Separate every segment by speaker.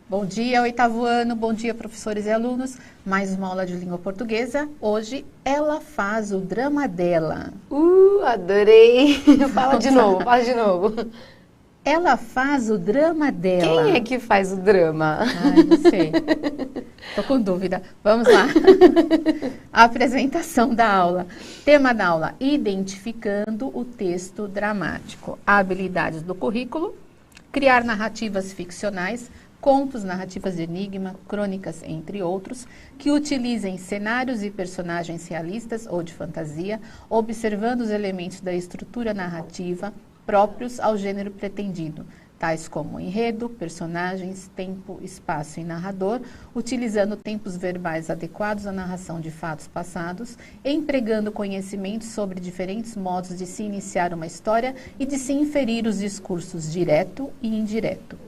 Speaker 1: Bom dia, oitavo ano, bom dia, professores e alunos. Mais uma aula de língua portuguesa. Hoje, ela faz o drama dela.
Speaker 2: Adorei! Fala de novo, fala de novo.
Speaker 1: Ela faz o drama dela.
Speaker 2: Quem é que faz o drama?
Speaker 1: Ai, não sei. Tô com dúvida. Vamos lá. A apresentação da aula. Tema da aula: identificando o texto dramático. Habilidades do currículo: criar narrativas ficcionais, contos, narrativas de enigma, crônicas, entre outros, que utilizem cenários e personagens realistas ou de fantasia, observando os elementos da estrutura narrativa próprios ao gênero pretendido, tais como enredo, personagens, tempo, espaço e narrador, utilizando tempos verbais adequados à narração de fatos passados, empregando conhecimentos sobre diferentes modos de se iniciar uma história e de se inferir os discursos direto e indireto.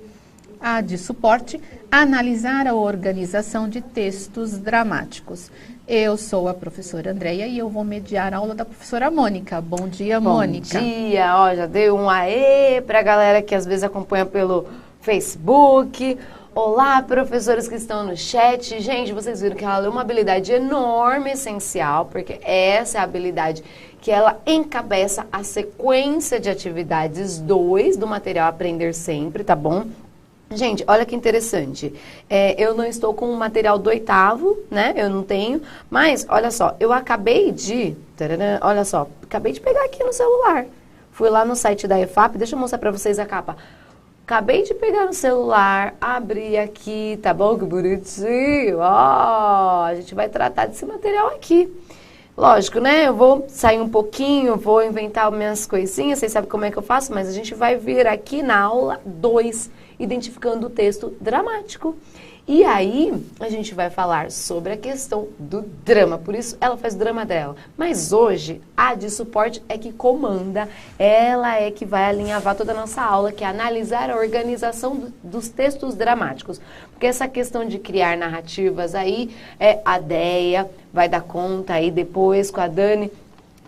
Speaker 1: A de suporte: analisar a organização de textos dramáticos. Eu sou a professora Andreia e eu vou mediar a aula da professora Mônica. Bom dia, Mônica.
Speaker 2: Bom dia, ó, já dei um aê pra galera que às vezes acompanha pelo Facebook. Olá, professores que estão no chat. Gente, vocês viram que ela é uma habilidade enorme, essencial, porque essa é a habilidade que ela encabeça a sequência de atividades 2 do material Aprender Sempre, tá bom? Gente, olha que interessante, eu não estou com o material do oitavo, né, eu não tenho, mas olha só, eu acabei de, olha só, acabei de pegar aqui no celular, fui lá no site da EFAP, deixa eu mostrar pra vocês a capa, acabei de pegar no celular, abri aqui, tá bom, que bonitinho, ó, a gente vai tratar desse material aqui. Lógico, né? Eu vou sair um pouquinho, vou inventar minhas coisinhas, vocês sabem como é que eu faço, mas a gente vai vir aqui na aula 2, identificando o texto dramático. E aí, a gente vai falar sobre a questão do drama, por isso ela faz o drama dela. Mas hoje, a de suporte é que comanda, ela é que vai alinhavar toda a nossa aula, que é analisar a organização dos textos dramáticos. Porque essa questão de criar narrativas aí, a Deia vai dar conta aí depois com a Dani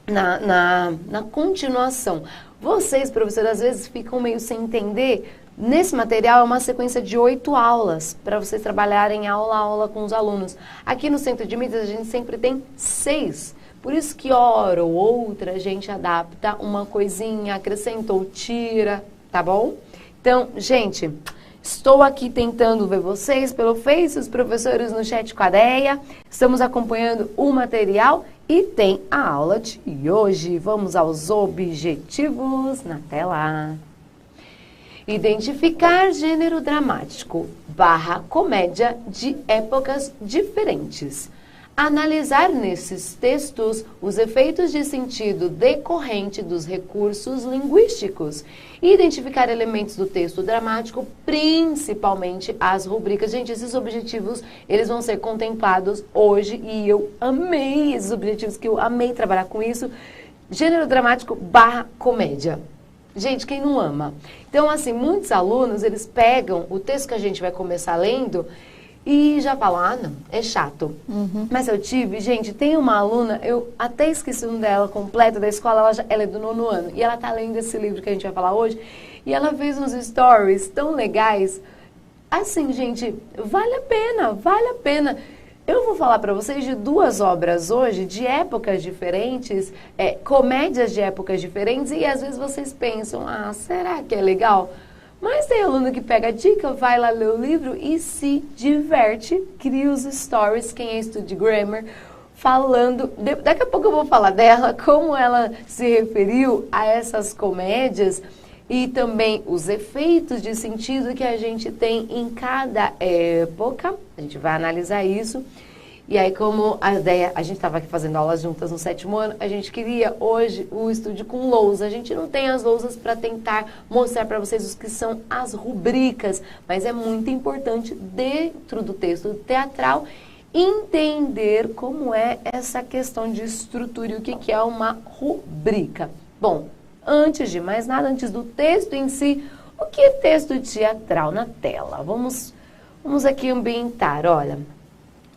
Speaker 2: na continuação. Vocês, professores, às vezes ficam meio sem entender. Nesse material é uma sequência de 8 aulas para vocês trabalharem aula a aula com os alunos. Aqui no Centro de Mídias a gente sempre tem 6. Por isso que hora ou outra a gente adapta uma coisinha, acrescenta ou tira, tá bom? Então, gente, estou aqui tentando ver vocês pelo Face, os professores no chat com a Deia. Estamos acompanhando o material e tem a aula de hoje. Vamos aos objetivos na tela. Identificar gênero dramático / comédia de épocas diferentes. Analisar nesses textos os efeitos de sentido decorrente dos recursos linguísticos. Identificar elementos do texto dramático, principalmente as rubricas. Gente, esses objetivos, eles vão ser contemplados hoje e eu amei esses objetivos, que eu amei trabalhar com isso. Gênero dramático / comédia. Gente, quem não ama? Então, assim, muitos alunos, eles pegam o texto que a gente vai começar lendo e já falam, ah, não, é chato. Mas eu tive, gente, tem uma aluna, eu até esqueci o nome dela completa da escola, ela é do 9º ano, e ela tá lendo esse livro que a gente vai falar hoje, e ela fez uns stories tão legais. Assim, gente, vale a pena, vale a pena. Eu vou falar para vocês de 2 obras hoje, de épocas diferentes, comédias de épocas diferentes, e às vezes vocês pensam, ah, será que é legal? Mas tem aluno que pega a dica, vai lá ler o livro e se diverte, cria os stories, quem é estudo de grammar, falando, daqui a pouco eu vou falar dela, como ela se referiu a essas comédias, e também os efeitos de sentido que a gente tem em cada época. A gente vai analisar isso. E aí, como a ideia, a gente estava aqui fazendo aulas juntas no 7º ano, a gente queria hoje o estúdio com lousa. A gente não tem as lousas para tentar mostrar para vocês os que são as rubricas, mas é muito importante dentro do texto teatral entender como é essa questão de estrutura e o que é uma rubrica. Bom, antes de mais nada, antes do texto em si, o que é texto teatral na tela? Vamos aqui ambientar, olha.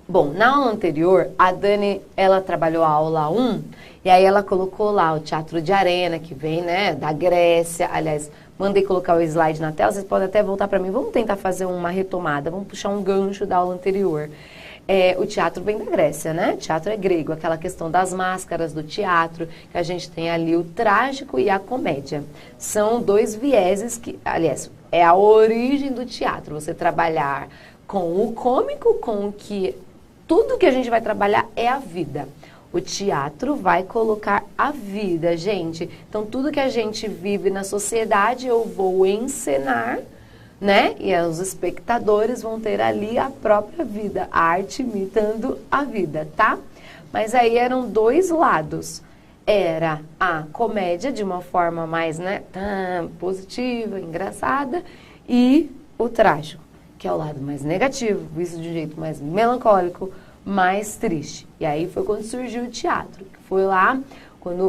Speaker 2: Bom, na aula anterior, a Dani, ela trabalhou a aula 1, e aí ela colocou lá o teatro de arena, que vem, né, da Grécia, aliás, mandei colocar o slide na tela, vocês podem até voltar para mim. Vamos tentar fazer uma retomada, vamos puxar um gancho da aula anterior. O teatro vem da Grécia, né? Teatro é grego, aquela questão das máscaras do teatro, que a gente tem ali o trágico e a comédia. São dois vieses que, aliás, é a origem do teatro, você trabalhar com o cômico, com o que... Tudo que a gente vai trabalhar é a vida. O teatro vai colocar a vida, gente. Então, tudo que a gente vive na sociedade, eu vou encenar, né? E os espectadores vão ter ali a própria vida, a arte imitando a vida, tá? Mas aí eram dois lados. Era a comédia de uma forma mais, né, positiva, engraçada, e o trágico, que é o lado mais negativo, visto de um jeito mais melancólico, mais triste. E aí foi quando surgiu o teatro, que foi lá quando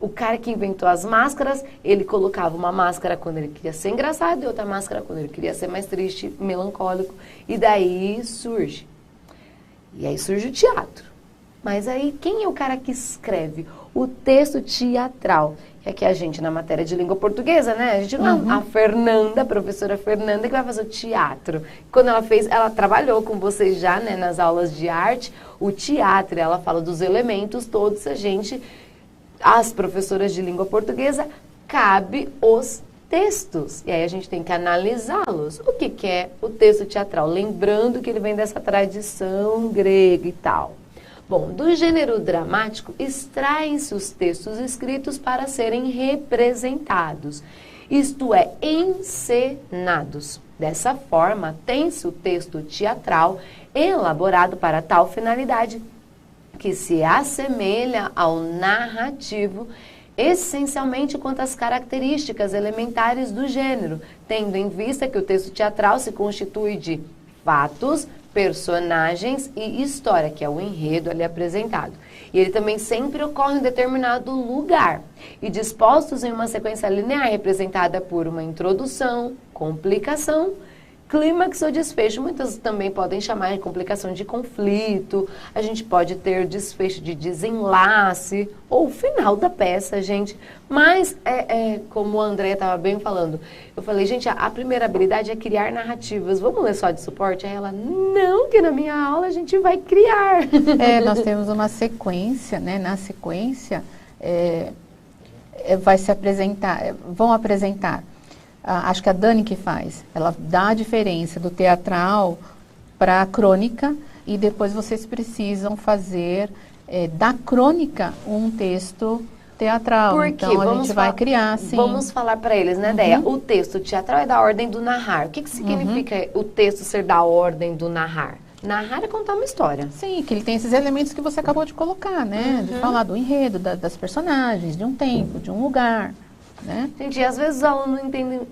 Speaker 2: o cara que inventou as máscaras, ele colocava uma máscara quando ele queria ser engraçado e outra máscara quando ele queria ser mais triste, melancólico, e daí surge. E aí surge o teatro. Mas aí, quem é o cara que escreve o texto teatral? Que aqui a gente, na matéria de língua portuguesa, né? A gente não, a Fernanda, a professora Fernanda, que vai fazer o teatro. Quando ela trabalhou com vocês já, né, nas aulas de arte, o teatro, ela fala dos elementos todos, as professoras de língua portuguesa, cabe os textos. E aí a gente tem que analisá-los. O que é o texto teatral? Lembrando que ele vem dessa tradição grega e tal. Bom, do gênero dramático, extraem-se os textos escritos para serem representados, isto é, encenados. Dessa forma, tem-se o texto teatral elaborado para tal finalidade, que se assemelha ao narrativo, essencialmente quanto às características elementares do gênero, tendo em vista que o texto teatral se constitui de fatos, personagens e história, que é o enredo ali apresentado. E ele também sempre ocorre em determinado lugar e dispostos em uma sequência linear representada por uma introdução, complicação, clímax ou desfecho. Muitas também podem chamar de complicação de conflito, a gente pode ter desfecho de desenlace ou final da peça, gente. Mas, como a Andréia estava bem falando, eu falei, gente, a primeira habilidade é criar narrativas. Vamos ler só de suporte? Aí ela, não, que na minha aula a gente vai criar.
Speaker 1: Nós temos uma sequência, né? Na sequência, vai se apresentar, vão apresentar. Acho que a Dani que faz, ela dá a diferença do teatral para a crônica e depois vocês precisam fazer da crônica um texto teatral.
Speaker 2: Porque
Speaker 1: então a gente vai criar, sim.
Speaker 2: Vamos falar para eles, né, Deia? O texto teatral é da ordem do narrar. O que significa o texto ser da ordem do narrar? Narrar é contar uma história.
Speaker 1: Sim, que ele tem esses elementos que você acabou de colocar, né? De falar do enredo, das personagens, de um tempo, de um lugar. Né?
Speaker 2: Gente, às vezes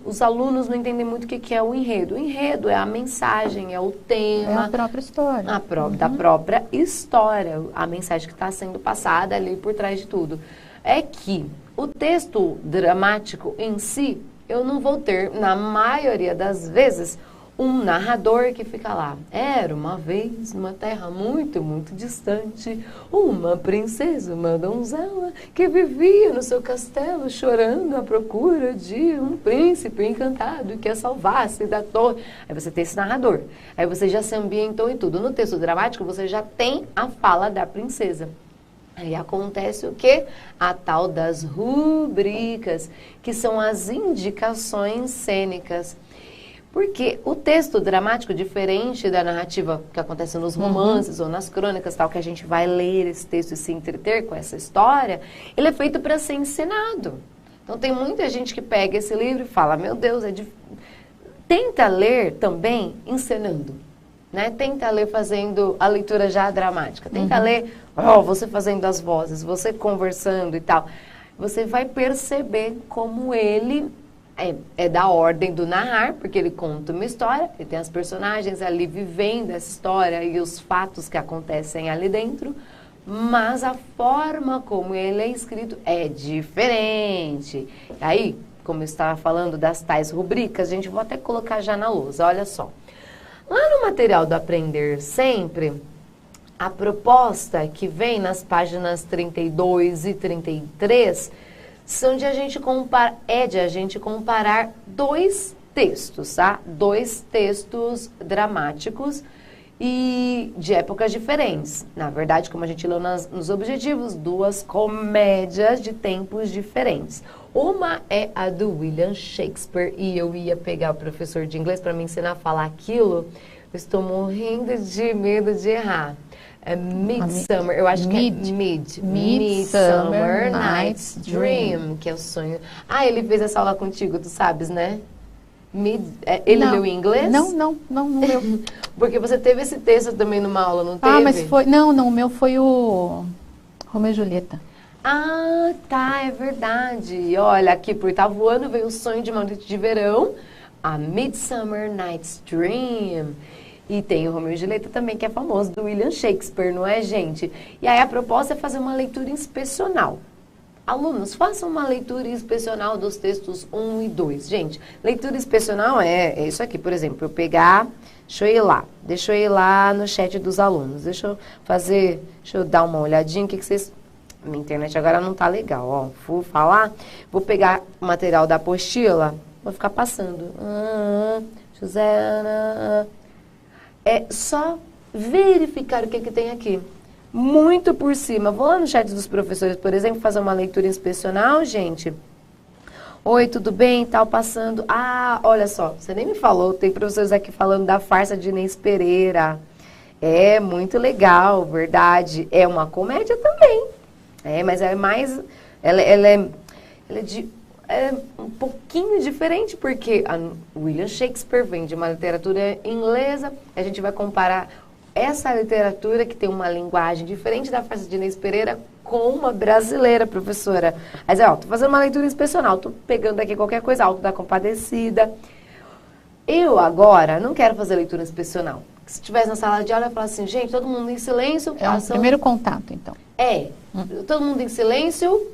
Speaker 2: os alunos não entendem muito o que é o enredo. O enredo é a mensagem, é o tema.
Speaker 1: É a própria história.
Speaker 2: Da própria história, a mensagem que está sendo passada ali por trás de tudo. É que o texto dramático em si, eu não vou ter, na maioria das vezes, um narrador que fica lá. Era uma vez, numa terra muito, muito distante, uma princesa, uma donzela, que vivia no seu castelo chorando à procura de um príncipe encantado que a salvasse da torre. Aí você tem esse narrador. Aí você já se ambientou em tudo. No texto dramático, você já tem a fala da princesa. Aí acontece o quê? A tal das rubricas, que são as indicações cênicas. Porque o texto dramático, diferente da narrativa que acontece nos romances ou nas crônicas, tal, que a gente vai ler esse texto e se entreter com essa história, ele é feito para ser encenado. Então tem muita gente que pega esse livro e fala, meu Deus, tenta ler também encenando. Né? Tenta ler fazendo a leitura já dramática. Tenta ler, você fazendo as vozes, você conversando e tal. Você vai perceber como ele é da ordem do narrar, porque ele conta uma história, ele tem as personagens ali vivendo essa história e os fatos que acontecem ali dentro, mas a forma como ele é escrito é diferente. Aí, como eu estava falando das tais rubricas, a gente vou até colocar já na lousa, olha só. Lá no material do Aprender Sempre, a proposta que vem nas páginas 32 e 33 são de a gente comparar dois textos, tá? Dois textos dramáticos e de épocas diferentes. Na verdade, como a gente leu nos objetivos, duas comédias de tempos diferentes. Uma é a do William Shakespeare, e eu ia pegar o professor de inglês para me ensinar a falar aquilo. Eu estou morrendo de medo de errar. É Midsummer, eu acho que é Midsummer Night's Dream, que é o sonho. Ah, ele fez essa aula contigo, tu sabes, né? Ele leu em inglês?
Speaker 1: Não leu.
Speaker 2: Porque você teve esse texto também numa aula, não teve?
Speaker 1: Ah, mas foi... Não, o meu foi o Romeu e Julieta.
Speaker 2: Ah, tá, é verdade. Olha, aqui por oitavo ano veio o sonho de uma noite de verão, a Midsummer Night's Dream. E tem o Romeu e Julieta também, que é famoso, do William Shakespeare, não é, gente? E aí a proposta é fazer uma leitura inspecional. Alunos, façam uma leitura inspecional dos textos 1 e 2. Gente, leitura inspecional é isso aqui, por exemplo, eu pegar, deixa eu ir lá no chat dos alunos, deixa eu dar uma olhadinha, o que vocês... Minha internet agora não tá legal, ó, vou falar, vou pegar o material da apostila, vou ficar passando. José, é só verificar o que tem aqui. Muito por cima. Vou lá no chat dos professores, por exemplo, fazer uma leitura inspecional, gente. Oi, tudo bem? Tal, passando. Ah, olha só, você nem me falou, tem professores aqui falando da farsa de Inês Pereira. É muito legal, verdade. É uma comédia também. Mas é mais... Ela é um pouquinho diferente, porque William Shakespeare vem de uma literatura inglesa, a gente vai comparar essa literatura que tem uma linguagem diferente da farsa de Inês Pereira com uma brasileira, professora. Mas, tô fazendo uma leitura inspecional, tô pegando aqui qualquer coisa, Alto da Compadecida. Eu agora não quero fazer leitura inspecional. Se estivesse na sala de aula, eu ia falar assim, gente, todo mundo em silêncio.
Speaker 1: É o primeiro contato, então.
Speaker 2: Todo mundo em silêncio,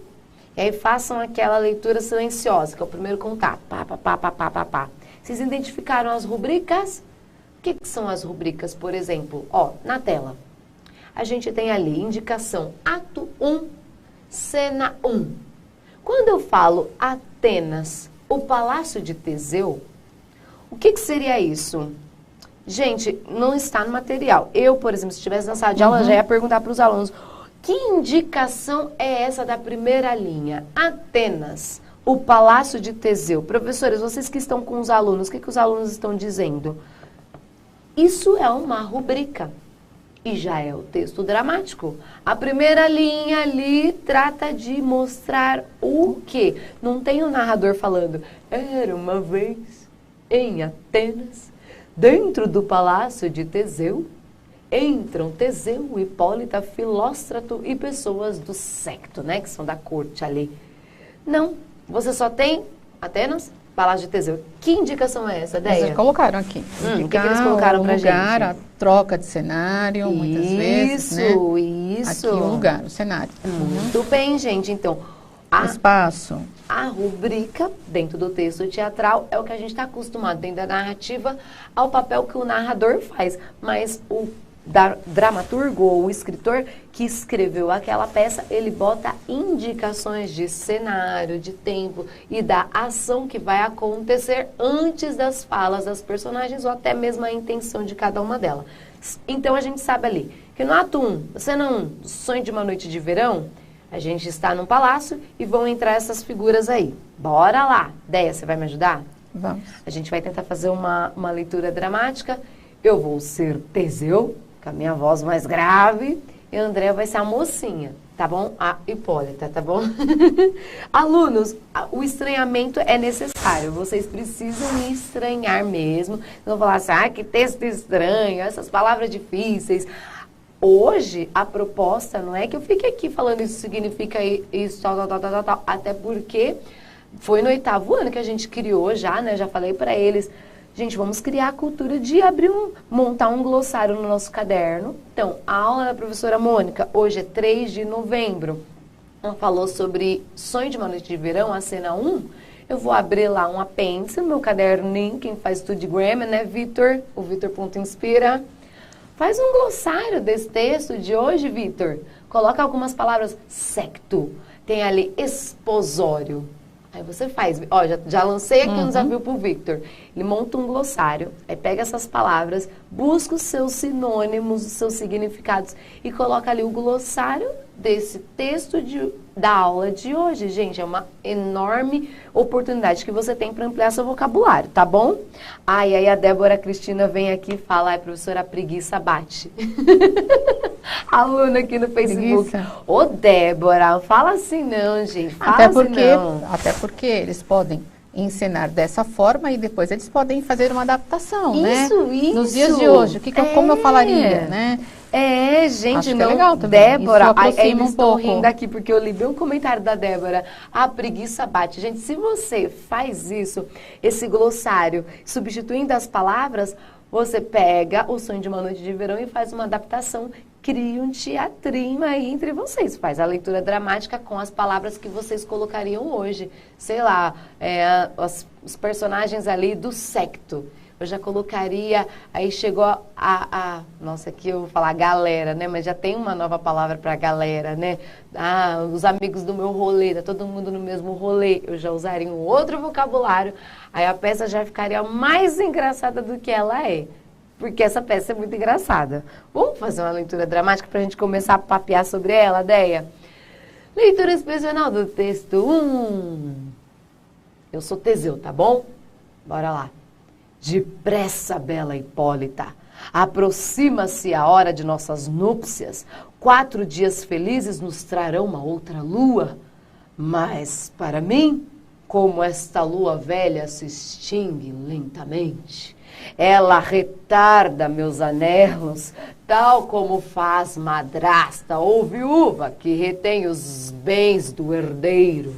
Speaker 2: e aí façam aquela leitura silenciosa, que é o primeiro contato. Pá. Vocês identificaram as rubricas? O que são as rubricas, por exemplo? Na tela. A gente tem ali indicação ato 1, cena 1. Quando eu falo Atenas, o Palácio de Teseu, o que seria isso? Gente, não está no material. Eu, por exemplo, se estivesse na sala de aula, já ia perguntar para os alunos, que indicação é essa da primeira linha? Atenas, o Palácio de Teseu. Professores, vocês que estão com os alunos, o que os alunos estão dizendo? Isso é uma rubrica e já é o texto dramático. A primeira linha ali trata de mostrar o quê? Não tem o narrador falando, era uma vez em Atenas, dentro do Palácio de Teseu, entram Teseu, Hipólita, Filóstrato e pessoas do secto, né? Que são da corte ali. Não, você só tem Atenas, Palácio de Teseu. Que indicação é essa, Deia?
Speaker 1: Eles colocaram aqui.
Speaker 2: O que eles colocaram pra gente?
Speaker 1: A troca de cenário, muitas vezes, né?
Speaker 2: Isso.
Speaker 1: Aqui o lugar, o cenário.
Speaker 2: Muito bem, gente. Então,
Speaker 1: espaço.
Speaker 2: A rubrica dentro do texto teatral é o que a gente está acostumado dentro da narrativa ao papel que o narrador faz. Mas o dramaturgo ou o escritor que escreveu aquela peça, ele bota indicações de cenário, de tempo e da ação que vai acontecer antes das falas das personagens ou até mesmo a intenção de cada uma delas. Então a gente sabe ali que no ato 1, cena 1, Sonho de uma Noite de Verão, a gente está num palácio e vão entrar essas figuras aí. Bora lá! Deia, você vai me ajudar?
Speaker 1: Vamos.
Speaker 2: A gente vai tentar fazer uma leitura dramática. Eu vou ser Teseu, com a minha voz mais grave, e a Andréa vai ser a mocinha, tá bom? A Hipólita, tá bom? Alunos, o estranhamento é necessário, vocês precisam estranhar mesmo. Não falar assim, que texto estranho, essas palavras difíceis. Hoje, a proposta não é que eu fique aqui falando isso significa isso, tal. Até porque foi no 8º ano que a gente criou já, né? Já falei para eles, gente, vamos criar a cultura de montar um glossário no nosso caderno. Então, a aula da professora Mônica, hoje é 3 de novembro. Ela falou sobre Sonho de uma Noite de Verão, a cena 1. Eu vou abrir lá um apêndice no meu caderninho, quem faz tudo de grammar, né, Vitor? O Vitor.inspira. Faz um glossário desse texto de hoje, Vitor. Coloca algumas palavras. Secto. tem ali esposório. Aí você faz, ó, já lancei aqui um desafio pro Victor. Ele monta um glossário, aí pega essas palavras, busca os seus sinônimos, os seus significados e coloca ali o glossário desse texto da aula de hoje. Gente, é uma enorme oportunidade que você tem para ampliar seu vocabulário, tá bom? Aí a Débora Cristina vem aqui e fala, professora, a preguiça bate. Aluna aqui no Facebook.
Speaker 1: Preguiça.
Speaker 2: Ô, Débora, fala assim não, gente. Fala
Speaker 1: Até porque eles podem ensinar dessa forma e depois eles podem fazer uma adaptação, né?
Speaker 2: Isso.
Speaker 1: Nos dias de hoje, como eu falaria, né?
Speaker 2: Gente,
Speaker 1: acho que
Speaker 2: não,
Speaker 1: é legal também.
Speaker 2: Débora,
Speaker 1: Isso aproxima
Speaker 2: estou
Speaker 1: pouco.
Speaker 2: rindo aqui porque eu li bem um comentário da Débora. A preguiça bate. Gente, se você faz isso, esse glossário, substituindo as palavras, você pega o Sonho de uma Noite de Verão e faz uma adaptação, cria um teatrinho aí entre vocês. Faz a leitura dramática com as palavras que vocês colocariam hoje. Sei lá, os personagens ali do secto. Eu já colocaria, aí chegou nossa, aqui eu vou falar galera, né? Mas já tem uma nova palavra para galera, né? Os amigos do meu rolê, tá todo mundo no mesmo rolê. Eu já usaria um outro vocabulário, aí a peça já ficaria mais engraçada do que ela é. Porque essa peça é muito engraçada. Vamos fazer uma leitura dramática para a gente começar a papear sobre ela, Deia? Leitura excepcional do texto 1. Eu sou Teseu, tá bom? Bora lá. Depressa, bela Hipólita, aproxima-se a hora de nossas núpcias. 4 dias felizes nos trarão uma outra lua. Mas, para mim, como esta lua velha se extingue lentamente, ela retarda meus anelos, tal como faz madrasta ou viúva que retém os bens do herdeiro.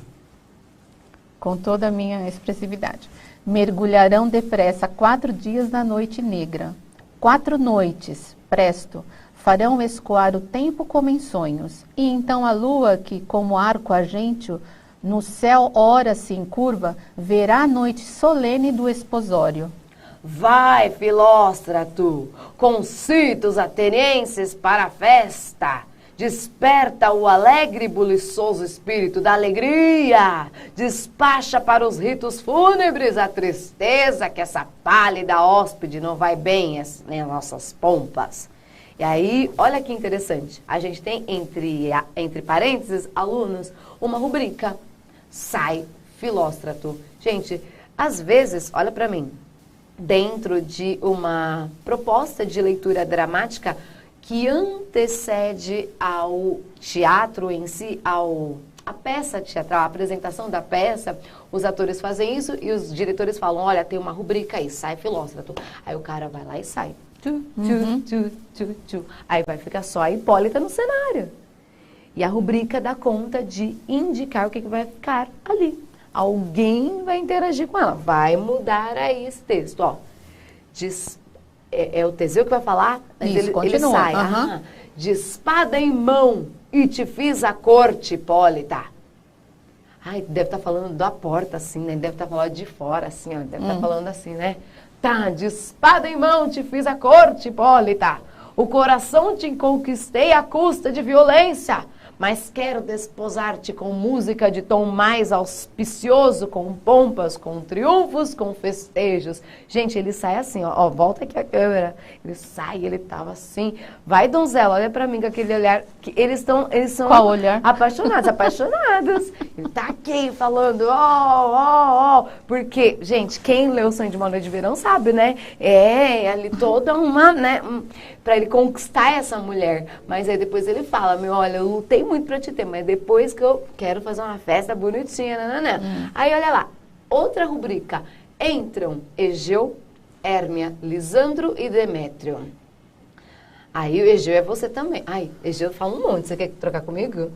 Speaker 1: Com toda a minha expressividade. Mergulharão depressa 4 dias na noite negra. 4 noites, presto, farão escoar o tempo como em sonhos. E então a lua, que como arco argênteo, no céu ora se encurva, verá a noite solene do esposório.
Speaker 2: Vai, Filóstrato, concita os atenienses para a festa. Desperta o alegre e buliçoso espírito da alegria. Despacha para os ritos fúnebres a tristeza que essa pálida hóspede não vai bem nas nossas pompas. E aí, olha que interessante. A gente tem, entre parênteses, alunos, uma rubrica. Sai, Filóstrato. Gente, às vezes, olha para mim, dentro de uma proposta de leitura dramática que antecede ao teatro em si, a peça teatral, a apresentação da peça, os atores fazem isso e os diretores falam, olha, tem uma rubrica aí, sai Filóstrato. Aí o cara vai lá e sai. Aí vai ficar só a Hipólita no cenário. E a rubrica dá conta de indicar o que vai ficar ali. Alguém vai interagir com ela, vai mudar aí esse texto, ó. É o Teseu que vai falar?
Speaker 1: Isso,
Speaker 2: ele sai. De espada em mão e te fiz a corte, Hipólita. Ai, deve estar falando da porta, assim, né? Deve estar falando de fora, assim, ó. Deve estar falando assim, né? Tá, de espada em mão te fiz a corte, Hipólita. O coração te conquistei à custa de violência. Mas quero desposar-te com música de tom mais auspicioso, com pompas, com triunfos, com festejos. Gente, ele sai assim, ó, volta aqui a câmera. Ele sai, ele tava assim. Vai, donzela, olha pra mim com aquele olhar. Que eles são
Speaker 1: Qual olhar?
Speaker 2: apaixonados. Ele tá aqui falando, ó. Porque, gente, quem leu Sonho de uma Noite de Verão sabe, né? É, ali toda uma, né? Pra ele conquistar essa mulher. Mas aí depois ele fala, olha, eu lutei muito pra te ter, mas depois que eu quero fazer uma festa bonitinha, nananã. Aí olha lá, outra rubrica. Entram Egeu, Hérmia, Lisandro e Demétrio. Aí o Egeu é você também. Ai, Egeu fala um monte, você quer trocar comigo?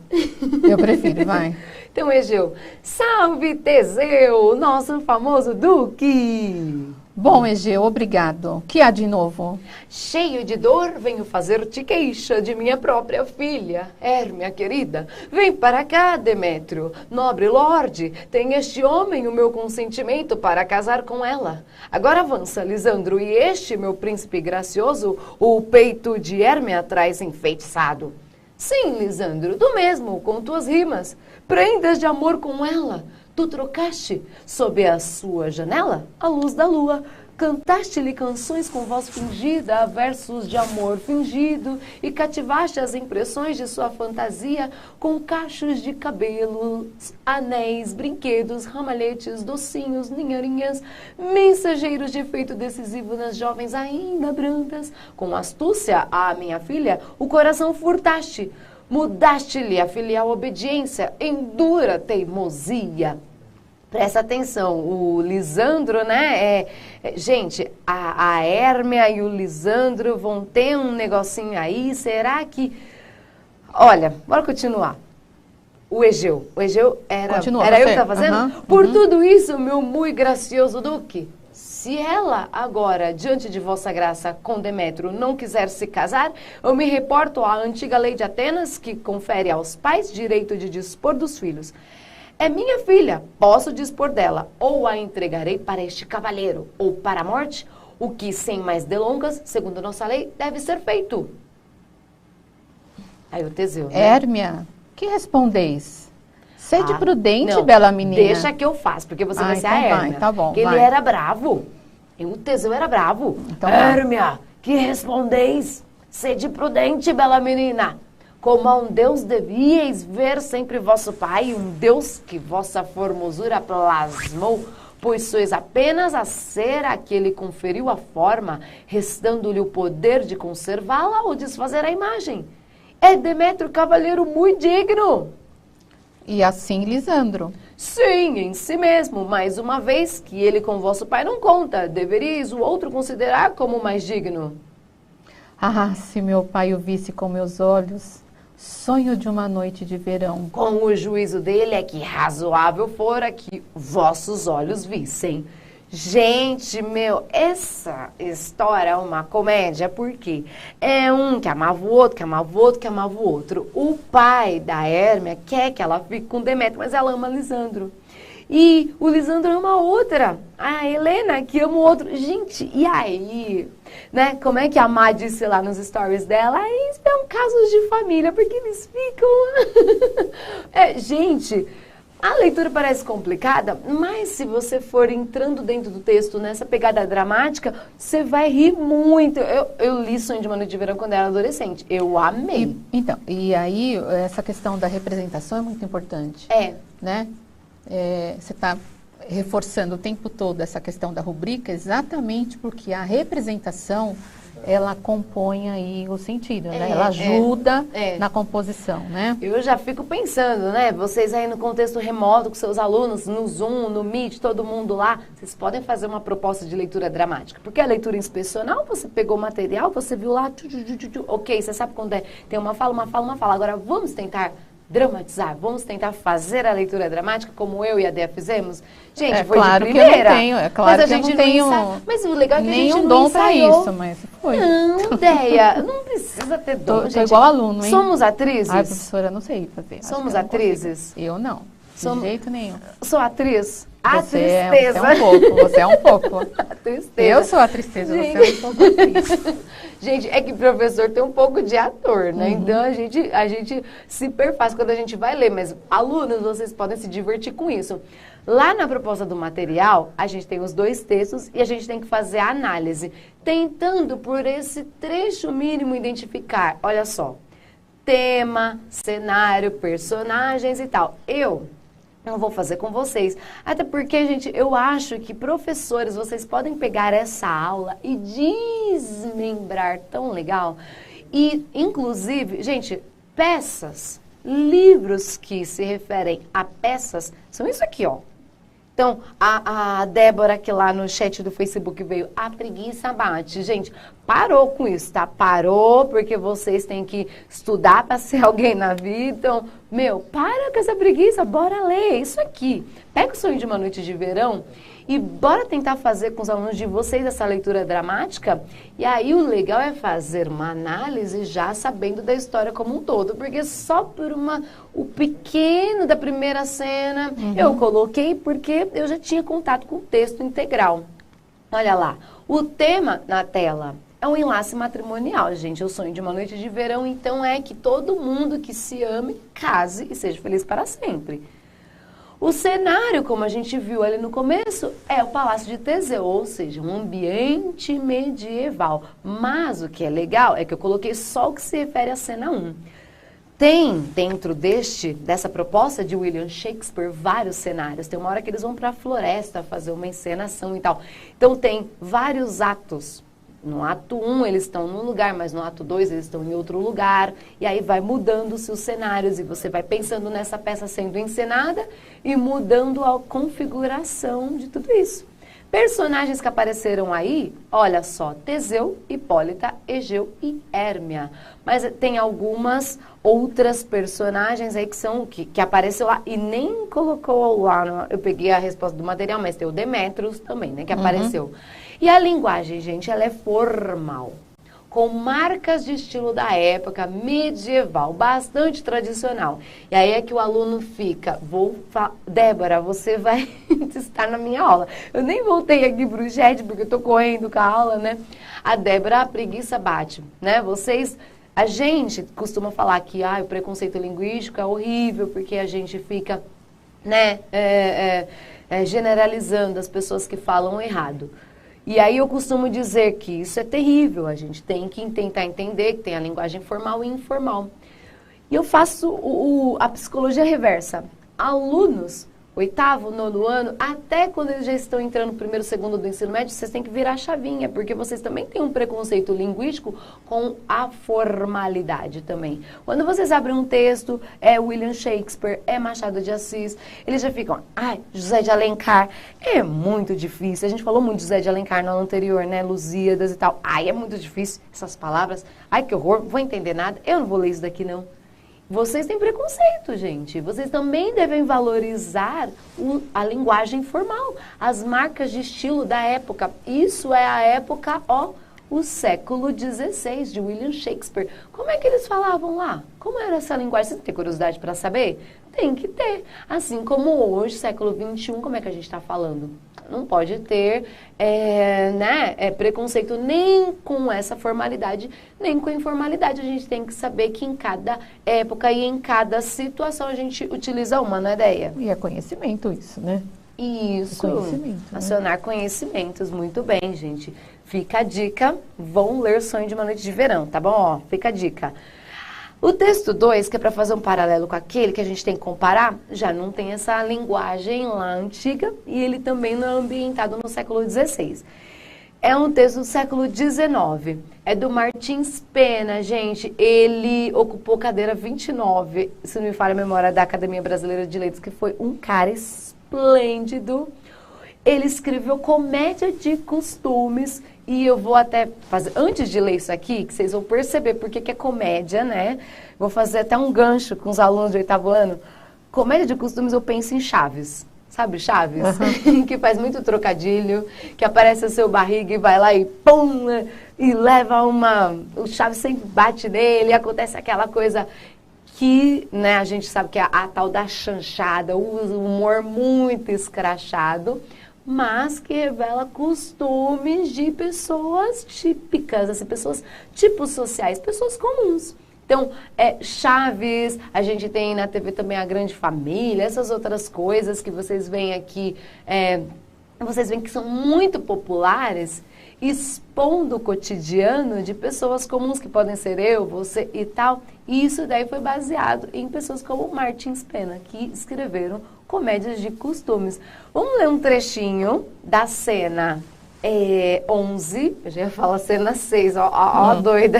Speaker 1: Eu prefiro, vai.
Speaker 2: Então, Egeu, salve Teseu, nosso famoso Duque!
Speaker 1: Bom, Egeu, obrigado. Que há de novo?
Speaker 2: Cheio de dor, venho fazer-te queixa de minha própria filha. Hérmia, querida, vem para cá, Demétrio. Nobre lorde, tem este homem o meu consentimento para casar com ela. Agora avança, Lisandro, e este, meu príncipe gracioso, o peito de Hérmia traz enfeitiçado. Sim, Lisandro, do mesmo, com tuas rimas. Prendas de amor com ela, tu trocaste sob a sua janela a luz da lua. Cantaste-lhe canções com voz fingida, versos de amor fingido, e cativaste as impressões de sua fantasia com cachos de cabelos, anéis, brinquedos, ramalhetes, docinhos, ninharinhas, mensageiros de efeito decisivo nas jovens ainda brandas. Com astúcia, a minha filha, o coração furtaste, mudaste-lhe a filial obediência em dura teimosia. Presta atenção, o Lisandro, né, gente, a Hérmia e o Lisandro vão ter um negocinho aí, será que... Olha, bora continuar. O Egeu era eu que estava fazendo? Por tudo isso, meu muito gracioso duque, se ela agora, diante de vossa graça, com Demétrio, não quiser se casar, eu me reporto à antiga lei de Atenas, que confere aos pais direito de dispor dos filhos. É minha filha, posso dispor dela, ou a entregarei para este cavalheiro, ou para a morte, o que, sem mais delongas, segundo nossa lei, deve ser feito. Aí o Teseu, né?
Speaker 1: Hérmia, que respondeis? Sede prudente, não, bela menina.
Speaker 2: Deixa que eu faço, porque você vai ser a Hérmia.
Speaker 1: Tá bom,
Speaker 2: que ele era bravo. E o Teseu era bravo. Então, Hérmia, que respondeis? Sede prudente, bela menina. Como a um Deus devíeis ver sempre vosso Pai, um Deus que vossa formosura plasmou, pois sois apenas a ser a que ele conferiu a forma, restando-lhe o poder de conservá-la ou desfazer a imagem. É Demétrio cavaleiro muito digno.
Speaker 1: E assim Lisandro.
Speaker 2: Sim, em si mesmo, mais uma vez que ele com vosso pai não conta, deveríeis o outro considerar como mais digno.
Speaker 1: Ah, se meu pai o visse com meus olhos, sonho de uma noite de verão.
Speaker 2: Com o juízo dele é que razoável fora que vossos olhos vissem. Gente, meu, essa história é uma comédia, porque é um que amava o outro, que amava o outro, que amava o outro. O pai da Hérmia quer que ela fique com Demétrio, mas ela ama Lisandro. E o Lisandro ama a outra, a Helena, que ama o outro. Gente, e aí, né, como é que a Má disse lá nos stories dela? Isso é um caso de família, porque eles ficam... gente... A leitura parece complicada, mas se você for entrando dentro do texto nessa pegada dramática, você vai rir muito. Eu li Sonho de uma Noite de Verão quando era adolescente. Eu amei.
Speaker 1: E aí, essa questão da representação é muito importante. Né? Você está reforçando o tempo todo essa questão da rubrica exatamente porque a representação... ela compõe aí o sentido, né? Ela ajuda na composição, né?
Speaker 2: Eu já fico pensando, né? Vocês aí no contexto remoto com seus alunos, no Zoom, no Meet, todo mundo lá, vocês podem fazer uma proposta de leitura dramática. Porque a leitura inspecional, você pegou o material, você viu lá, ok, você sabe quando tem uma fala. Agora vamos tentar dramatizar, vamos tentar fazer a leitura dramática como eu e a Dea fizemos. Gente, foi
Speaker 1: claro
Speaker 2: de primeira.
Speaker 1: Que eu não tenho, é claro que eu não tenho.
Speaker 2: Mas o legal é que a gente
Speaker 1: nenhum
Speaker 2: não
Speaker 1: dom para isso, mas foi.
Speaker 2: Não, Deia, não precisa ter dom, gente.
Speaker 1: Tô igual aluno, hein?
Speaker 2: Somos atrizes?
Speaker 1: Ai, professora, não sei fazer.
Speaker 2: Somos atrizes?
Speaker 1: Eu não, de jeito nenhum.
Speaker 2: Sou atriz? A
Speaker 1: Você
Speaker 2: tristeza.
Speaker 1: Você é um pouco.
Speaker 2: A tristeza.
Speaker 1: Eu sou a tristeza, você é um pouco atriz.
Speaker 2: Gente, é que professor tem um pouco de ator, né? Então a gente se perfaz quando a gente vai ler, mas alunos, vocês podem se divertir com isso. Lá na proposta do material, a gente tem os dois textos e a gente tem que fazer a análise, tentando por esse trecho mínimo identificar, olha só, tema, cenário, personagens e tal. Eu não vou fazer com vocês, até porque, gente, eu acho que professores, vocês podem pegar essa aula e desmembrar tão legal. E, inclusive, gente, peças, livros que se referem a peças, são isso aqui, ó. Então, a Débora que lá no chat do Facebook veio, a preguiça bate. Gente, parou com isso, tá? Parou porque vocês têm que estudar para ser alguém na vida. Então, para com essa preguiça, bora ler isso aqui. Pega o Sonho de uma Noite de Verão e bora tentar fazer com os alunos de vocês essa leitura dramática. E aí o legal é fazer uma análise já sabendo da história como um todo. Porque só por o pequeno da primeira cena eu coloquei porque eu já tinha contato com o texto integral. Olha lá, o tema na tela é um enlace matrimonial, gente. Eu sonho de uma noite de verão, então é que todo mundo que se ame, case e seja feliz para sempre. O cenário, como a gente viu ali no começo, é o Palácio de Teseu, ou seja, um ambiente medieval. Mas o que é legal é que eu coloquei só o que se refere à cena 1. Tem dentro dessa proposta de William Shakespeare vários cenários. Tem uma hora que eles vão para a floresta fazer uma encenação e tal. Então tem vários atos. No ato 1 eles estão num lugar, mas no ato 2 eles estão em outro lugar. E aí vai mudando-se os cenários e você vai pensando nessa peça sendo encenada e mudando a configuração de tudo isso. Personagens que apareceram aí, olha só, Teseu, Hipólita, Egeu e Hérmia. Mas tem algumas outras personagens aí que apareceu lá e nem colocou lá, eu peguei a resposta do material, mas tem o Demétrios também, né, que apareceu. E a linguagem, gente, ela é formal, com marcas de estilo da época medieval, bastante tradicional. E aí é que o aluno fica, Débora, você vai estar na minha aula. Eu nem voltei aqui pro chat, porque eu tô correndo com a aula, né? A Débora, a preguiça bate, né? A gente costuma falar que o preconceito linguístico é horrível, porque a gente fica, né, generalizando as pessoas que falam errado. E aí eu costumo dizer que isso é terrível, a gente tem que tentar entender que tem a linguagem formal e informal. E eu faço a psicologia reversa. Alunos, 8º, 9º ano, até quando eles já estão entrando no 1º, 2º do ensino médio, vocês têm que virar a chavinha, porque vocês também têm um preconceito linguístico com a formalidade também. Quando vocês abrem um texto, é William Shakespeare, é Machado de Assis, eles já ficam, José de Alencar, é muito difícil. A gente falou muito de José de Alencar no ano anterior, né, Lusíadas e tal. É muito difícil essas palavras. Que horror, não vou entender nada, eu não vou ler isso daqui não. Vocês têm preconceito, gente. Vocês também devem valorizar a linguagem formal, as marcas de estilo da época. Isso é a época, o século XVI, de William Shakespeare. Como é que eles falavam lá? Como era essa linguagem? Você tem curiosidade para saber? Tem que ter. Assim como hoje, século XXI, como é que a gente está falando? Não pode ter preconceito nem com essa formalidade, nem com a informalidade. A gente tem que saber que em cada época e em cada situação a gente utiliza uma, não é, Deia?
Speaker 1: E é conhecimento isso, né?
Speaker 2: Isso.
Speaker 1: Conhecimento,
Speaker 2: acionar conhecimentos. Muito bem, gente. Fica a dica. Vão ler Sonho de uma Noite de Verão, tá bom? Fica a dica. O texto 2, que é para fazer um paralelo com aquele que a gente tem que comparar, já não tem essa linguagem lá antiga e ele também não é ambientado no século XVI. É um texto do século XIX. É do Martins Pena, gente. Ele ocupou cadeira 29, se não me falha a memória, da Academia Brasileira de Letras, que foi um cara esplêndido. Ele escreveu Comédia de Costumes e eu vou até fazer, antes de ler isso aqui, que vocês vão perceber por que é comédia, né? Vou fazer até um gancho com os alunos de 8º ano. Comédia de Costumes eu penso em Chaves. Sabe Chaves? Uhum. Que faz muito trocadilho, que aparece o seu barriga e vai lá e pum, e leva o Chaves sempre bate nele, e acontece aquela coisa que, né, a gente sabe que é a tal da chanchada, o humor muito escrachado, mas que revela costumes de pessoas típicas, assim, pessoas tipos sociais, pessoas comuns. Então, Chaves, a gente tem na TV também A Grande Família, essas outras coisas que vocês veem aqui, vocês veem que são muito populares, expondo o cotidiano de pessoas comuns, que podem ser eu, você e tal. E isso daí foi baseado em pessoas como Martins Pena, que escreveram comédias de costumes. Vamos ler um trechinho da cena 11, eu já ia falar cena 6, ó doida,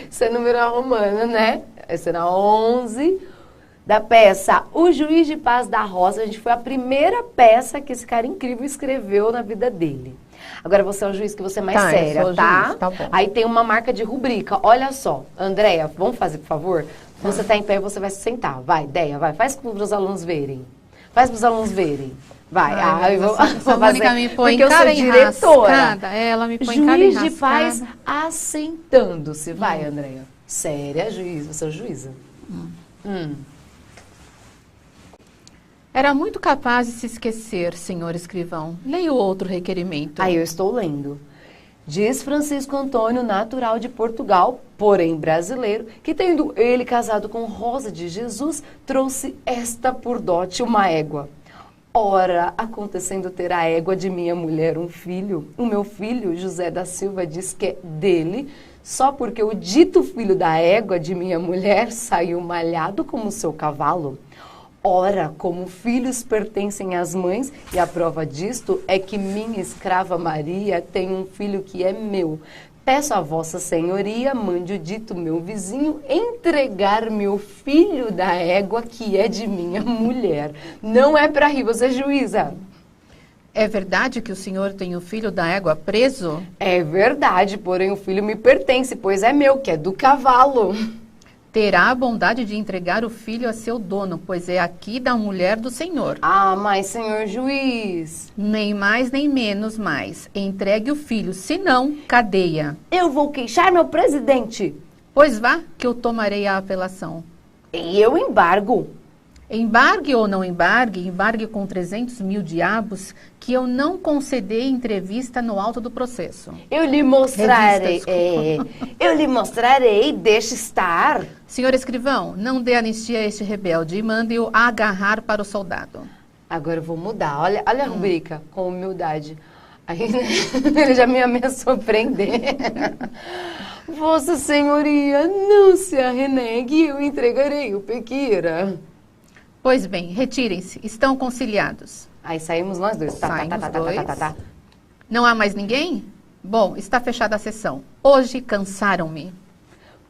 Speaker 2: isso é número romano, né? É cena 11 da peça O Juiz de Paz da Roça. A gente foi a primeira peça que esse cara incrível escreveu na vida dele. Agora você é o juiz que você é mais séria, tá?
Speaker 1: Juiz, tá bom.
Speaker 2: Aí tem uma marca de rubrica. Olha só, Andréia, vamos fazer, por favor? Você tá em pé e você vai se sentar. Vai, Deia, vai. Faz para os alunos verem. Faz para os alunos verem. Vai.
Speaker 1: Eu vou fazer. Me põe
Speaker 2: porque eu sou diretora.
Speaker 1: Ela me põe cara
Speaker 2: Juiz de paz assentando-se. Vai, Andréia. Séria, juiz. Você é o juíza.
Speaker 1: Era muito capaz de se esquecer, senhor escrivão. Leia o outro requerimento.
Speaker 2: Aí eu estou lendo. Diz Francisco Antônio, natural de Portugal, porém brasileiro, que tendo ele casado com Rosa de Jesus, trouxe esta por dote uma égua. Ora, acontecendo ter a égua de minha mulher um filho, o meu filho, José da Silva, diz que é dele, só porque o dito filho da égua de minha mulher saiu malhado como seu cavalo. Ora, como filhos pertencem às mães, e a prova disto é que minha escrava Maria tem um filho que é meu. Peço a vossa senhoria, mande o dito meu vizinho entregar meu filho da égua que é de minha mulher. Não é para rir, você é juíza.
Speaker 1: É verdade que o senhor tem o filho da égua preso?
Speaker 2: É verdade, porém o filho me pertence, pois é meu, que é do cavalo.
Speaker 1: Terá a bondade de entregar o filho a seu dono, pois é aqui da mulher do senhor.
Speaker 2: Ah, mas senhor juiz...
Speaker 1: Nem mais nem menos mais. Entregue o filho, senão, cadeia.
Speaker 2: Eu vou queixar meu presidente.
Speaker 1: Pois vá, que eu tomarei a apelação.
Speaker 2: E eu embargo.
Speaker 1: Embargue ou não embargue, embargue com 300 mil diabos, que eu não conceder entrevista no auto do processo.
Speaker 2: Eu lhe mostrarei, eu lhe mostrarei, deixe estar.
Speaker 1: Senhor escrivão, não dê anistia a este rebelde e mande-o agarrar para o soldado.
Speaker 2: Agora eu vou mudar, olha a rubrica, com humildade. Aí ele já me ameaçou prender. Vossa senhoria, não se arrenegue, eu entregarei o Pequira.
Speaker 1: Pois bem, retirem-se, estão conciliados.
Speaker 2: Aí saímos nós dois.
Speaker 1: Tá. Não há mais ninguém? Bom, está fechada a sessão. Hoje cansaram-me.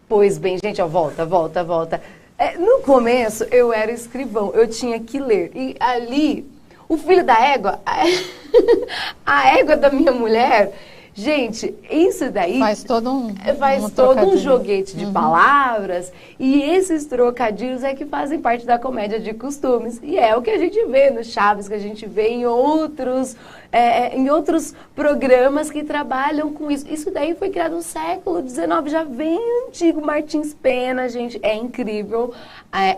Speaker 2: Pois bem, gente, ó, volta. No começo, eu era escrivão, eu tinha que ler. E ali, o filho da égua, a égua da minha mulher... Gente, isso daí
Speaker 1: faz todo
Speaker 2: um joguete de palavras, e esses trocadilhos é que fazem parte da comédia de costumes. E é o que a gente vê no Chaves, que a gente vê em outros programas que trabalham com isso. Isso daí foi criado no século XIX, já vem antigo. Martins Pena, gente, é incrível,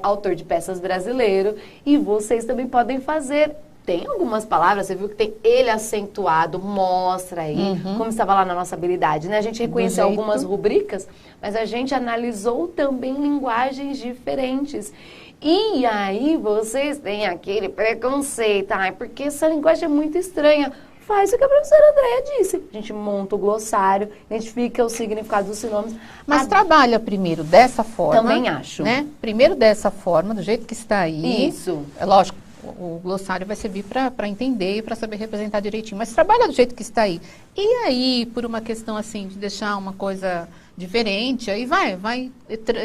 Speaker 2: autor de peças brasileiro, e vocês também podem fazer. Tem algumas palavras, você viu que tem ele acentuado, mostra aí como estava lá na nossa habilidade, né? A gente reconheceu algumas rubricas, mas a gente analisou também linguagens diferentes. E aí vocês têm aquele preconceito, porque essa linguagem é muito estranha. Faz o que a professora Andréia disse. A gente monta o glossário, identifica o significado dos sinônimos.
Speaker 1: Mas trabalha primeiro dessa forma.
Speaker 2: Também acho.
Speaker 1: Né? Primeiro dessa forma, do jeito que está aí.
Speaker 2: Isso.
Speaker 1: É lógico. O glossário vai servir para entender e para saber representar direitinho. Mas trabalha do jeito que está aí. E aí, por uma questão assim, de deixar uma coisa diferente, aí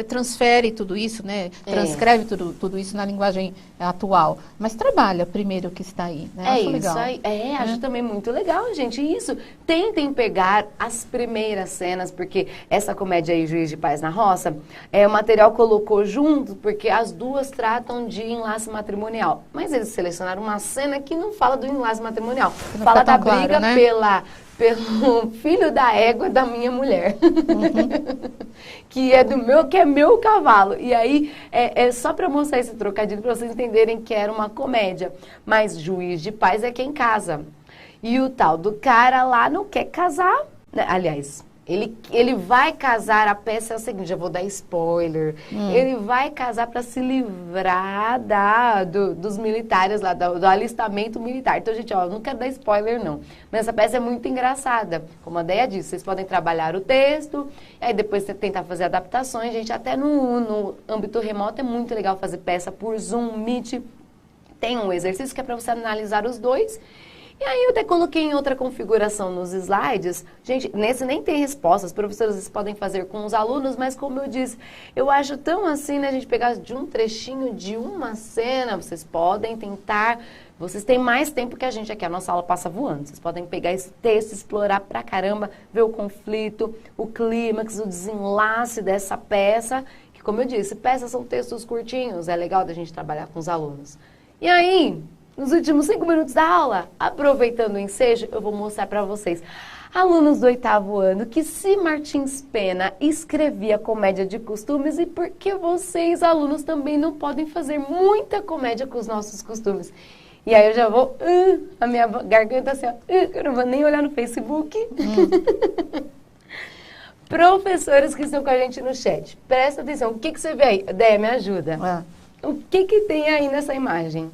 Speaker 1: transfere tudo isso, né? Transcreve tudo isso na linguagem atual. Mas trabalha primeiro o que está aí, né? Acho legal.
Speaker 2: Isso aí. Acho também muito legal, gente. E isso, tentem pegar as primeiras cenas, porque essa comédia aí, Juiz de Paz na Roça, o material colocou junto, porque as duas tratam de enlace matrimonial. Mas eles selecionaram uma cena que não fala do enlace matrimonial. Fala da briga, né? Pelo filho da égua da minha mulher. que é meu cavalo. E aí, é só para mostrar esse trocadilho, para vocês entenderem que era uma comédia. Mas Juiz de Paz é quem casa. E o tal do cara lá não quer casar. Aliás, ele vai casar, a peça é o seguinte, já vou dar spoiler. Ele vai casar para se livrar dos militares lá, do alistamento militar. Então, gente, eu não quero dar spoiler, não. Mas essa peça é muito engraçada. Como a Deia disse, vocês podem trabalhar o texto, aí depois você tentar fazer adaptações. Gente, até no âmbito remoto é muito legal fazer peça por Zoom, Meet. Tem um exercício que é para você analisar os dois. E aí eu até coloquei em outra configuração nos slides. Gente, nesse nem tem respostas, professores vocês podem fazer com os alunos, mas como eu disse, eu acho tão assim, né, a gente pegar de um trechinho de uma cena, vocês podem tentar, vocês têm mais tempo que a gente aqui, a nossa aula passa voando. Vocês podem pegar esse texto, explorar pra caramba, ver o conflito, o clímax, o desenlace dessa peça, que como eu disse, peças são textos curtinhos, é legal da gente trabalhar com os alunos. E aí... Nos últimos 5 minutos da aula, aproveitando o ensejo, eu vou mostrar para vocês, alunos do 8º ano, que se Martins Pena escrevia comédia de costumes e por que vocês, alunos, também não podem fazer muita comédia com os nossos costumes. E aí eu já vou, a minha garganta assim, ó, eu não vou nem olhar no Facebook. Professores que estão com a gente no chat, presta atenção, o que você vê aí? Déia, me ajuda. O que tem aí nessa imagem?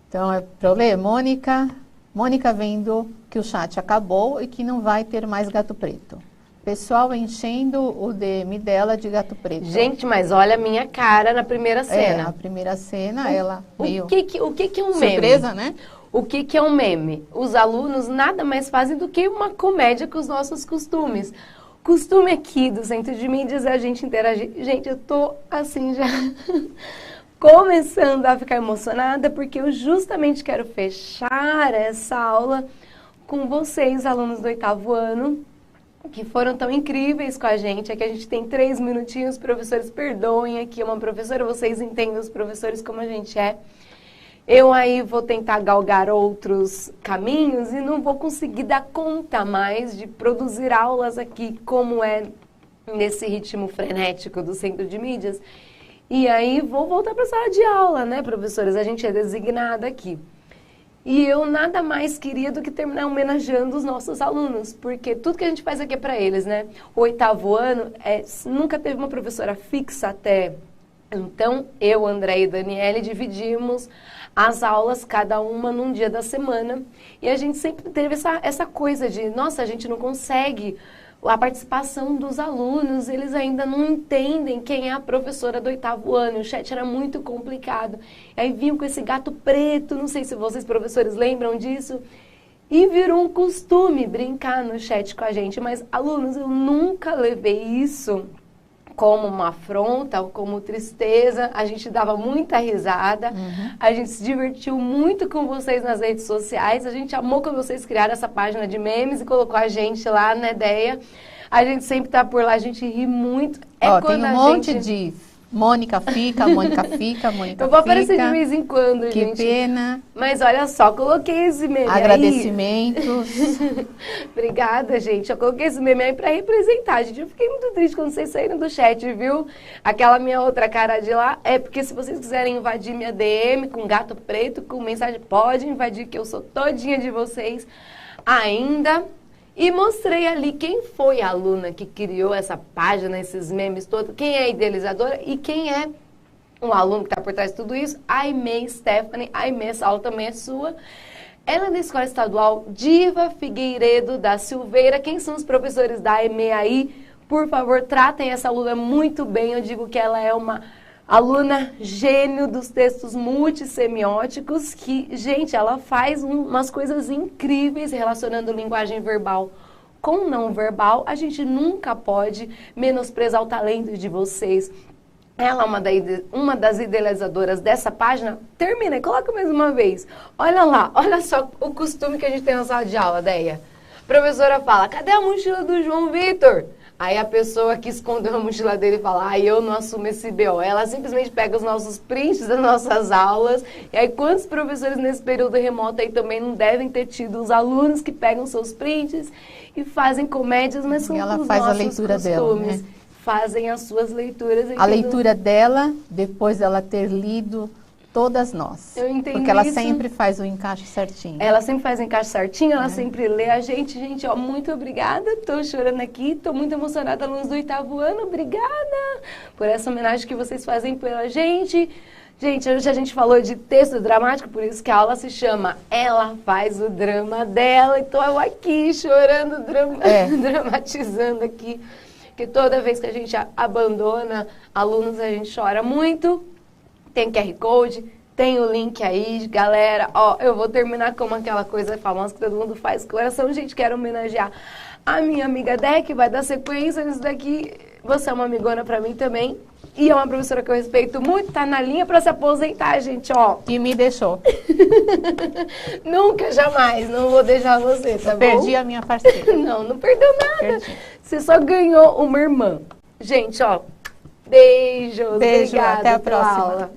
Speaker 1: Então, é para eu ler, Mônica vendo que o chat acabou e que não vai ter mais Gato Preto. Pessoal enchendo o DM dela de Gato Preto.
Speaker 2: Gente, mas olha a minha cara na primeira cena.
Speaker 1: A primeira cena, ela meio...
Speaker 2: O que é um meme?
Speaker 1: Surpresa, né?
Speaker 2: O que é um meme? Os alunos nada mais fazem do que uma comédia com os nossos costumes. Costume aqui do Centro de Mídias é a gente interagir. Gente, eu tô assim já começando a ficar emocionada porque eu justamente quero fechar essa aula com vocês, alunos do 8º ano, que foram tão incríveis com a gente. Aqui a gente tem 3 minutinhos, professores, perdoem aqui, uma professora, vocês entendem os professores como a gente é. Eu aí vou tentar galgar outros caminhos e não vou conseguir dar conta mais de produzir aulas aqui, como é nesse ritmo frenético do Centro de Mídias. E aí vou voltar para a sala de aula, né, professores? A gente é designada aqui. E eu nada mais queria do que terminar homenageando os nossos alunos, porque tudo que a gente faz aqui é para eles, né? O 8º ano nunca teve uma professora fixa até. Então, eu, André e Daniele dividimos as aulas, cada uma num dia da semana. E a gente sempre teve essa coisa de, nossa, a gente não consegue a participação dos alunos, eles ainda não entendem quem é a professora do 8º ano. O chat era muito complicado. E aí vinham com esse gato preto, não sei se vocês, professores, lembram disso. E virou um costume brincar no chat com a gente. Mas, alunos, eu nunca levei isso como uma afronta ou como tristeza. A gente dava muita risada, a gente se divertiu muito com vocês nas redes sociais, a gente amou quando vocês criaram essa página de memes e colocou a gente lá na ideia. A gente sempre tá por lá, a gente ri muito.
Speaker 1: Tem um monte de Mônica fica, Mônica fica.
Speaker 2: Eu vou aparecer de vez em quando,
Speaker 1: que
Speaker 2: gente.
Speaker 1: Que pena.
Speaker 2: Mas olha só, coloquei esse meme
Speaker 1: Agradecimentos.
Speaker 2: aí. Obrigada, gente. Eu coloquei esse meme aí pra representar, gente. Eu fiquei muito triste quando vocês saíram do chat, viu? Aquela minha outra cara de lá. É porque se vocês quiserem invadir minha DM com gato preto, com mensagem, pode invadir, que eu sou todinha de vocês ainda. E mostrei ali quem foi a aluna que criou essa página, esses memes todos, quem é a idealizadora e quem é um aluno que está por trás de tudo isso. A Aimee Stephanie, a Aimee, essa aula também é sua. Ela é da Escola Estadual Diva Figueiredo da Silveira. Quem são os professores da Aimee aí? Por favor, tratem essa aluna muito bem. Eu digo que ela é uma aluna gênio dos textos multissemióticos, que, gente, ela faz umas coisas incríveis relacionando linguagem verbal com não verbal. A gente nunca pode menosprezar o talento de vocês. Ela é uma das idealizadoras dessa página. Termina, coloca mais uma vez. Olha lá, olha só o costume que a gente tem na sala de aula, Déia. A professora fala, cadê a mochila do João Vitor? Aí a pessoa que escondeu a mochila dele fala, eu não assumo esse BO. Ela simplesmente pega os nossos prints das nossas aulas. E aí quantos professores nesse período remoto aí também não devem ter tido os alunos que pegam seus prints e fazem comédias, mas são
Speaker 1: ela
Speaker 2: os
Speaker 1: faz
Speaker 2: nossos
Speaker 1: a leitura
Speaker 2: costumes.
Speaker 1: Dela, né?
Speaker 2: Fazem as suas leituras.
Speaker 1: A leitura dela, depois dela ter lido todas nós.
Speaker 2: Eu entendo
Speaker 1: porque ela
Speaker 2: isso.
Speaker 1: sempre faz o encaixe certinho.
Speaker 2: Ela sempre faz o encaixe certinho, ela sempre lê a gente. Gente, ó, muito obrigada. Tô chorando aqui, tô muito emocionada, alunos do 8º ano. Obrigada por essa homenagem que vocês fazem pela gente. Gente, hoje a gente falou de texto dramático, por isso que a aula se chama Ela Faz o Drama Dela. Então eu aqui chorando, dramatizando aqui. Porque toda vez que a gente abandona alunos, a gente chora muito. Tem QR Code, tem o link aí, galera. Ó, eu vou terminar como aquela coisa famosa que todo mundo faz coração. Gente, quero homenagear a minha amiga Dé, que vai dar sequência nisso daqui. Você é uma amigona pra mim também. E é uma professora que eu respeito muito, tá na linha pra se aposentar, gente, ó.
Speaker 1: E me deixou.
Speaker 2: Nunca, jamais, não vou deixar você, tá bom?
Speaker 1: Perdi a minha parceira.
Speaker 2: Não perdeu nada.
Speaker 1: Perdi.
Speaker 2: Você só ganhou uma irmã. Gente, ó, beijos.
Speaker 1: Beijo,
Speaker 2: Obrigada
Speaker 1: até a
Speaker 2: pela
Speaker 1: próxima.
Speaker 2: aula.